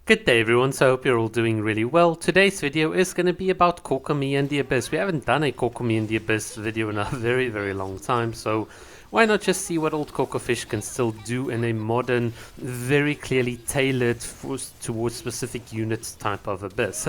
Good day everyone, so I hope you're all doing really well. Today's video is going to be about Kokomi and the Abyss. We haven't done a Kokomi and the Abyss video in a very long time, so why not just see what old Cocofish can still do in a modern, very clearly tailored towards specific units type of Abyss.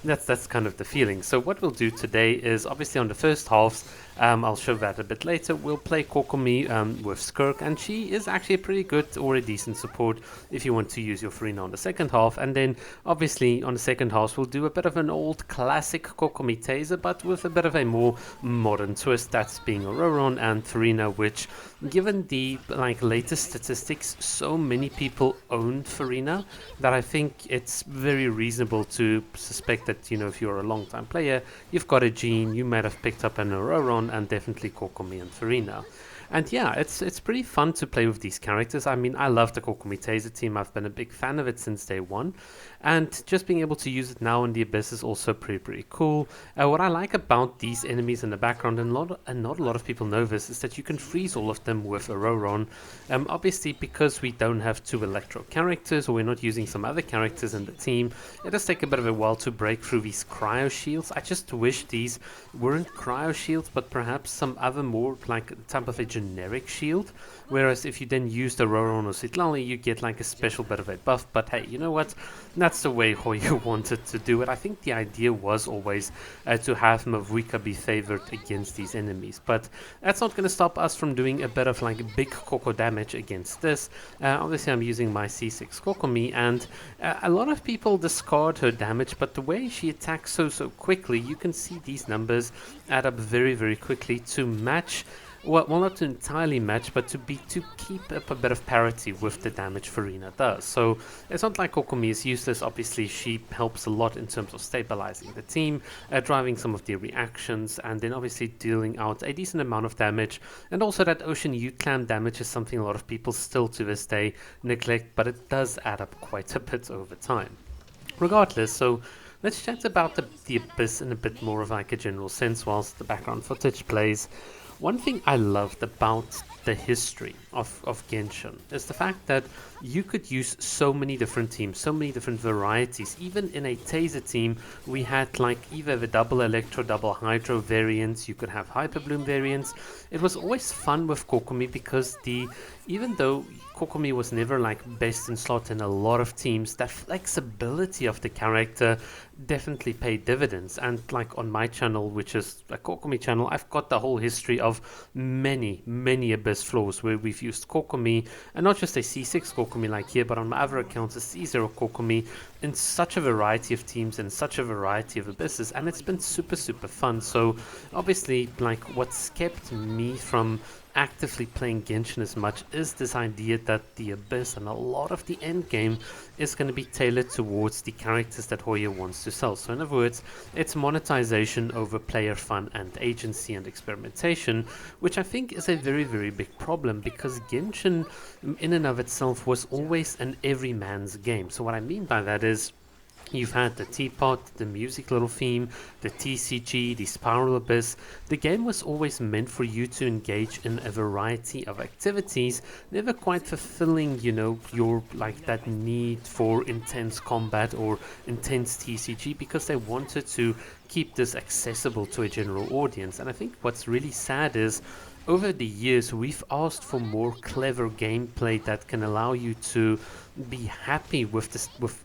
That's kind of the feeling. So what we'll do today is, obviously on the first halves, I'll show that a bit later, we'll play Kokomi with Skirk, and she is actually a pretty good or a decent support if you want to use your Farina on the second half. And then obviously on the second half we'll do a bit of an old classic Kokomi Taser, but with a bit of a more modern twist, that's being Auroron and Farina, which given the latest statistics, so many people own Farina that I think it's very reasonable to suspect that, you know, if you're a long time player, you've got a gene, you might have picked up an Auroron and definitely Kokomi and Farina. And yeah, it's pretty fun to play with these characters. I mean, I love the Kokomi Taser team. I've been a big fan of it since day one. And just being able to use it now in the Abyss is also pretty cool. What I like about these enemies in the background, and not a lot of people know this, is that you can freeze all of them with Auroron. Obviously, because we don't have two Electro characters, or we're not using some other characters in the team, it does take a bit of a while to break through these cryo shields. I just wish these weren't cryo shields, but perhaps some other more like type of a generic shield. Whereas if you then use the Auroron or Citlali, you get like a special bit of a buff. But hey, you know what? That's the way Hoyo wanted to do it. I think the idea was always to have Mavuika be favored against these enemies. But that's not going to stop us from doing a bit of like big Koko damage against this. Obviously, I'm using my C6 Kokomi, and a lot of people discard her damage, but the way she attacks so quickly, you can see these numbers add up very quickly to match. Well, not to entirely match, but to keep up a bit of parity with the damage Farina does. So it's not like Kokomi is useless. Obviously, she helps a lot in terms of stabilizing the team, driving some of the reactions, and then obviously dealing out a decent amount of damage. And also that Ocean U-Clan damage is something a lot of people still to this day neglect, but it does add up quite a bit over time. Regardless, so let's chat about the Abyss in a bit more of like a general sense whilst the background footage plays. One thing I loved about the history of Genshin is the fact that you could use so many different teams, so many different varieties. Even in a Taser team, we had like either the double Electro, double Hydro variants, you could have Hyper Bloom variants. It was always fun with Kokomi because even though Kokomi was never like best in slot in a lot of teams, that flexibility of the character definitely paid dividends. And like on my channel, which is a Kokomi channel, I've got the whole history of many Abyss floors where we've used Kokomi, and not just a C6 Kokomi like here, but on my other accounts a C0 Kokomi in such a variety of teams and such a variety of Abysses, and it's been super fun. So obviously, like, what's kept me from actively playing Genshin as much is this idea that the Abyss and a lot of the endgame is going to be tailored towards the characters that Hoyo wants to sell. So in other words, it's monetization over player fun and agency and experimentation, which I think is a very big problem because Genshin in and of itself was always an everyman's game. So what I mean by that is, you've had the Teapot, the music little theme, the TCG, the Spiral Abyss. The game was always meant for you to engage in a variety of activities, never quite fulfilling, you know, your like that need for intense combat or intense TCG, because they wanted to keep this accessible to a general audience. And I think what's really sad is, over the years, we've asked for more clever gameplay that can allow you to be happy with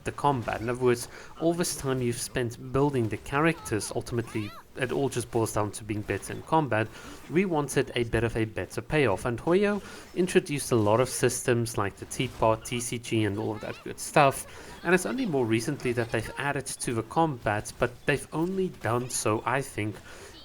the combat. In other words, all this time you've spent building the characters, ultimately it all just boils down to being better in combat. We wanted a bit of a better payoff, and Hoyo introduced a lot of systems like the Teapot, TCG, and all of that good stuff. And it's only more recently that they've added to the combat, but they've only done so, I think,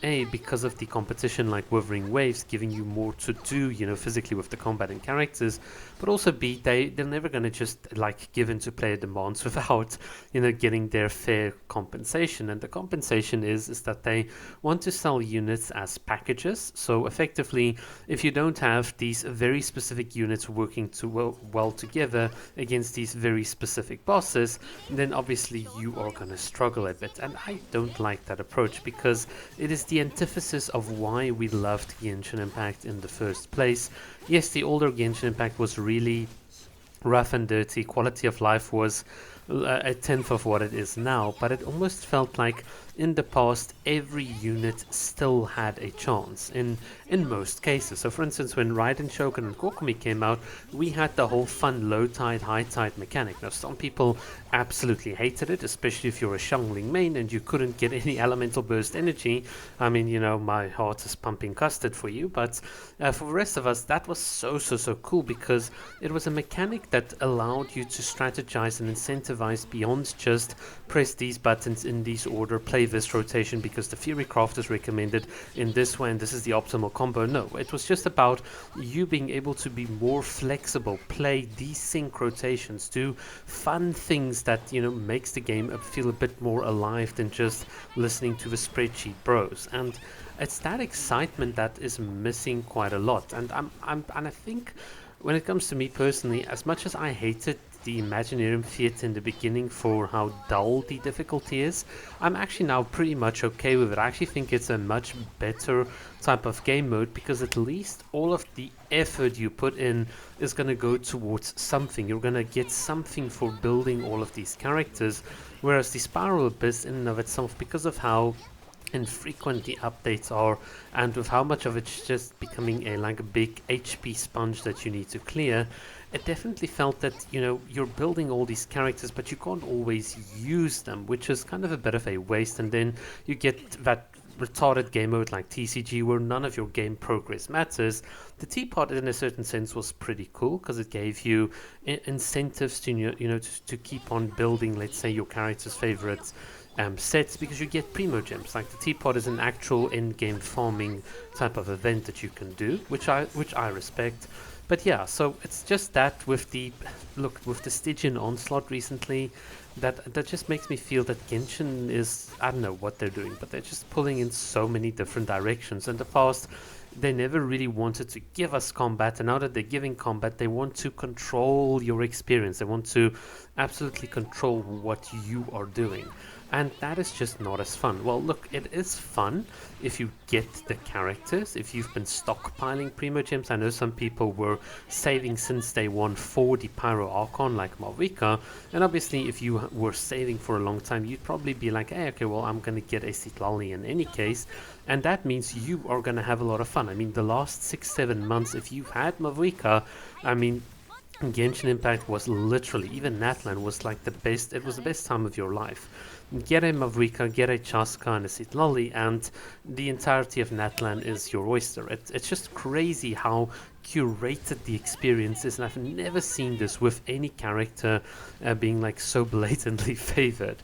A, because of the competition like Withering Waves giving you more to do, you know, physically with the combat and characters, but also B, they're never going to just like give in to player demands without, you know, getting their fair compensation. And the compensation is that they want to sell units as packages. So effectively, if you don't have these very specific units working well together against these very specific bosses, then obviously you are going to struggle a bit. And I don't like that approach because it is the antithesis of why we loved Genshin Impact in the first place. Yes, the older Genshin Impact was really rough and dirty. Quality of life was a tenth of what it is now, but it almost felt like in the past every unit still had a chance in most cases. So for instance, when Raiden, Shogun and Kokomi came out, we had the whole fun low tide, high tide mechanic. Now some people absolutely hated it, especially if you're a Xiangling main and you couldn't get any elemental burst energy. I mean, you know, my heart is pumping custard for you, but for the rest of us, that was so cool because it was a mechanic that allowed you to strategize and incentivize beyond just press these buttons in this order, play this rotation because the Fury Craft is recommended in this way and this is the optimal combo. No, it was just about you being able to be more flexible, play desync rotations, do fun things that, you know, makes the game feel a bit more alive than just listening to the spreadsheet bros. And it's that excitement that is missing quite a lot. And I think when it comes to me personally, as much as I hated the Imaginarium Theatre in the beginning for how dull the difficulty is, I'm actually now pretty much okay with it. I actually think it's a much better type of game mode because at least all of the effort you put in is going to go towards something. You're going to get something for building all of these characters, whereas the Spiral Abyss in and of itself, because of how infrequent the updates are and with how much of it's just becoming like a big HP sponge that you need to clear, it definitely felt that, you know, you're building all these characters but you can't always use them, which is kind of a bit of a waste. And then you get that retarded game mode like TCG where none of your game progress matters. The teapot in a certain sense was pretty cool because it gave you incentives to, you know, to keep on building, let's say, your character's favorites sets, because you get primo gems. Like the teapot is an actual end-game farming type of event that you can do, which I respect. But yeah, so it's just that with the Stygian onslaught recently, that just makes me feel that Genshin is, I don't know what they're doing, but they're just pulling in so many different directions. In the past, they never really wanted to give us combat, and now that they're giving combat, they want to control your experience. They want to absolutely control what you are doing. And that is just not as fun. Well, look, it is fun if you get the characters, if you've been stockpiling Primo Gems. I know some people were saving since day one for the Pyro Archon, like Malvika. And obviously, if you were saving for a long time, you'd probably be like, hey, okay, well, I'm going to get a Citlali in any case. And that means you are going to have a lot of fun. I mean, the last 6-7 months, if you've had Malvika, I mean, Genshin Impact was literally, even Natlan was like the best, it was the best time of your life. Get a Mavrika, get a Chaska and a Citlali, and the entirety of Natlan is your oyster. It's just crazy how curated the experience is, and I've never seen this with any character being like so blatantly favored.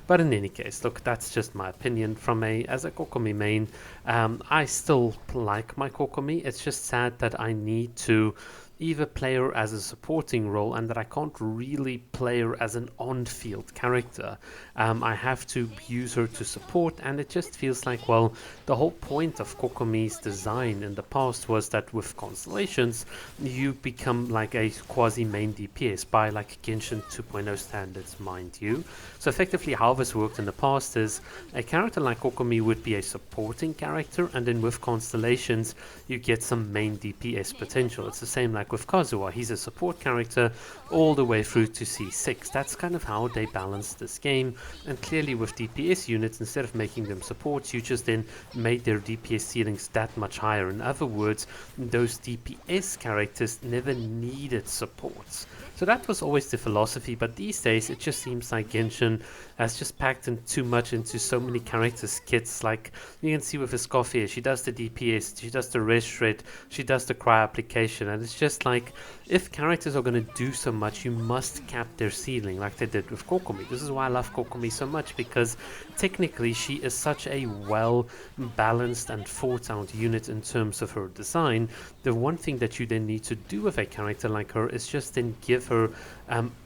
But in any case, look, that's just my opinion from as a Kokomi main. I still like my Kokomi. It's just sad that I need to either play her as a supporting role and that I can't really play her as an on-field character. I have to use her to support, and it just feels like, well, the whole point of Kokomi's design in the past was that with constellations you become like a quasi-main DPS by like Genshin 2.0 standards, mind you. So effectively how this worked in the past is a character like Kokomi would be a supporting character, and then with constellations you get some main DPS potential. It's the same like with Kazuha. He's a support character all the way through to C6. That's kind of how they balanced this game. And clearly with DPS units, instead of making them supports, you just then made their DPS ceilings that much higher. In other words, those DPS characters never needed supports. So that was always the philosophy, but these days it just seems like Genshin has just packed in too much into so many characters' kits. Like you can see with Escoffia, she does the DPS, she does the res shred, she does the cry application, and it's just like, if characters are going to do so much, you must cap their ceiling like they did with Kokomi. This is why I love Kokomi so much, because technically she is such a well balanced and thought out unit in terms of her design. The one thing that you then need to do with a character like her is just then give her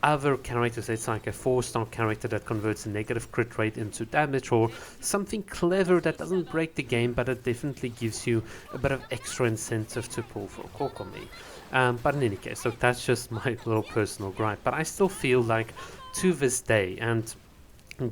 other characters. It's like a 4-star character that converts a negative crit rate into damage, or something clever that doesn't break the game, but it definitely gives you a bit of extra incentive to pull for Kokomi. But in any case, look, that's just my little personal gripe. But I still feel like to this day, and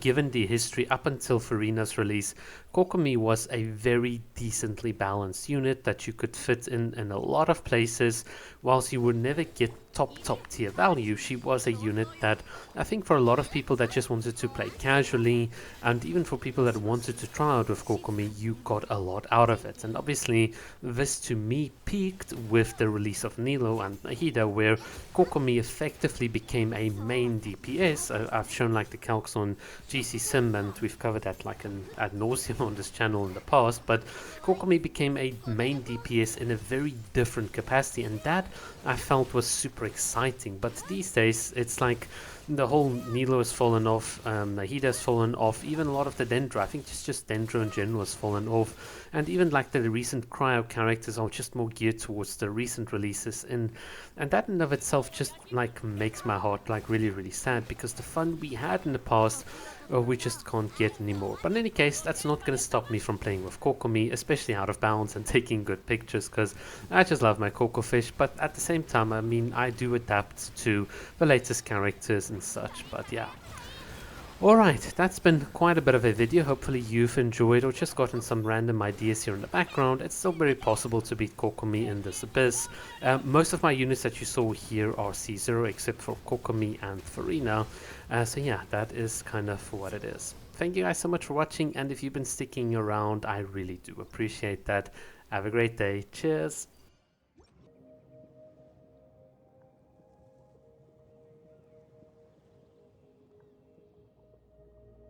given the history up until Farina's release, Kokomi was a very decently balanced unit that you could fit in a lot of places, whilst you would never get top tier value. She was a unit that I think for a lot of people that just wanted to play casually, and even for people that wanted to try out with Kokomi, you got a lot out of it. And obviously this to me peaked with the release of Nilo and Nahida, where Kokomi effectively became a main DPS. I've shown like the calcs on GC Sim, and we've covered that like ad nauseum on this channel in the past, but Kokomi became a main DPS in a very different capacity, and that I felt was super exciting. But these days it's like the whole Nilo has fallen off, Nahida has fallen off, even a lot of the Dendro, I think just Dendro in general has fallen off, and even like the recent Cryo characters are just more geared towards the recent releases, and that in of itself just like makes my heart like really sad, because the fun we had in the past we just can't get anymore. But in any case, that's not going to stop me from playing with Kokomi, especially out of bounds and taking good pictures, because I just love my Coco fish. But at the same time, I mean, I do adapt to the latest characters and such. But yeah. Alright, that's been quite a bit of a video. Hopefully you've enjoyed or just gotten some random ideas here in the background. It's still very possible to beat Kokomi in this abyss. Most of my units that you saw here are C0 except for Kokomi and Farina. So yeah, that is kind of what it is. Thank you guys so much for watching, and if you've been sticking around, I really do appreciate that. Have a great day. Cheers!